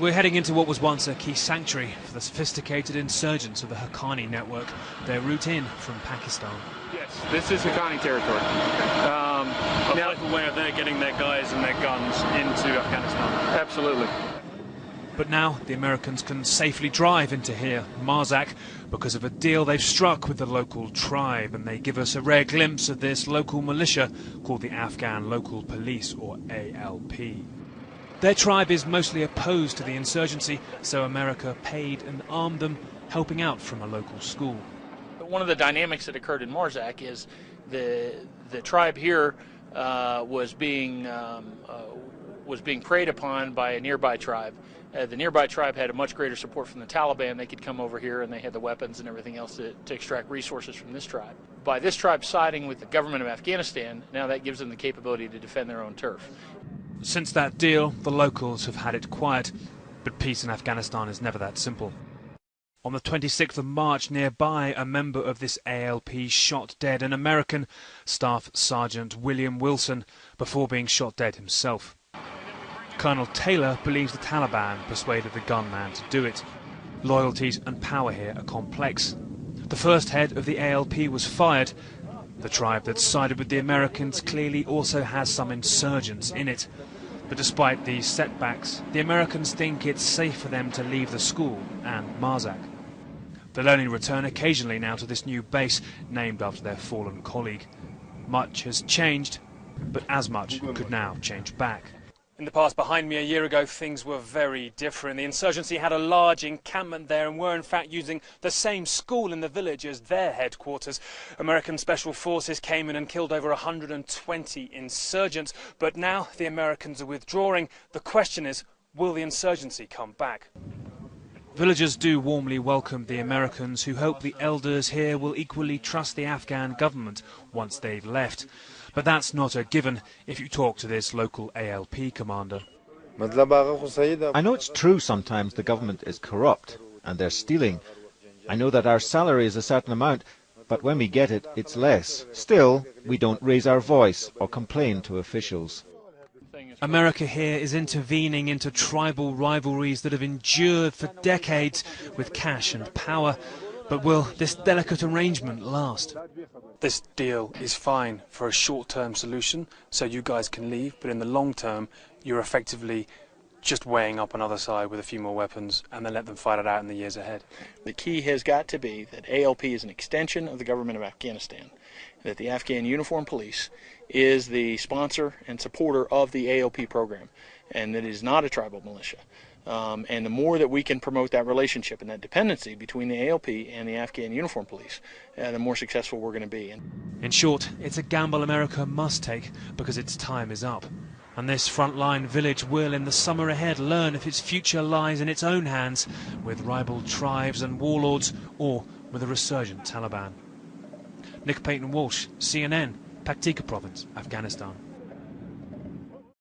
We're heading into what was once a key sanctuary for the sophisticated insurgents of the Haqqani network, their route in from Pakistan. Yes, this is Haqqani territory. A vital way of they're getting their guys and their guns into Afghanistan. Absolutely. But now the Americans can safely drive into here, Marzak, because of a deal they've struck with the local tribe, and they give us a rare glimpse of this local militia called the Afghan Local Police, or ALP. Their tribe is mostly opposed to the insurgency, so America paid and armed them, helping out from a local school. One of the dynamics that occurred in Marzak is the tribe here was being preyed upon by a nearby tribe. The nearby tribe had a much greater support from the Taliban. They could come over here and they had the weapons and everything else to extract resources from this tribe. By this tribe siding with the government of Afghanistan, now that gives them the capability to defend their own turf. Since that deal, the locals have had it quiet, but peace in Afghanistan is never that simple. On the 26th of March nearby, a member of this ALP shot dead an American, Staff Sergeant William Wilson, before being shot dead himself. Colonel Taylor believes the Taliban persuaded the gunman to do it. Loyalties and power here are complex. The first head of the ALP was fired. The tribe that sided with the Americans clearly also has some insurgents in it. But despite these setbacks, the Americans think it's safe for them to leave the school and Marzak. They'll only return occasionally now to this new base, named after their fallen colleague. Much has changed, but as much could now change back. In the past, behind me a year ago, things were very different. The insurgency had a large encampment there and were in fact using the same school in the village as their headquarters. American special forces came in and killed over 120 insurgents, but now the Americans are withdrawing. The question is, will the insurgency come back? Villagers do warmly welcome the Americans, who hope the elders here will equally trust the Afghan government once they've left. But that's not a given if you talk to this local ALP commander. I know it's true sometimes the government is corrupt and they're stealing. I know that our salary is a certain amount, but when we get it, it's less. Still, we don't raise our voice or complain to officials. America here is intervening into tribal rivalries that have endured for decades with cash and power. But will this delicate arrangement last? This deal is fine for a short-term solution, so you guys can leave, but in the long term, you're effectively just weighing up another side with a few more weapons and then let them fight it out in the years ahead. The key has got to be that ALP is an extension of the government of Afghanistan, that the Afghan Uniform Police is the sponsor and supporter of the ALP program, and that it is not a tribal militia. And the more that we can promote that relationship and that dependency between the ALP and the Afghan Uniform Police, the more successful we're going to be. In short, it's a gamble America must take because its time is up. And this frontline village will, in the summer ahead, learn if its future lies in its own hands, with rival tribes and warlords, or with a resurgent Taliban. Nick Payton-Walsh, CNN, Paktika Province, Afghanistan.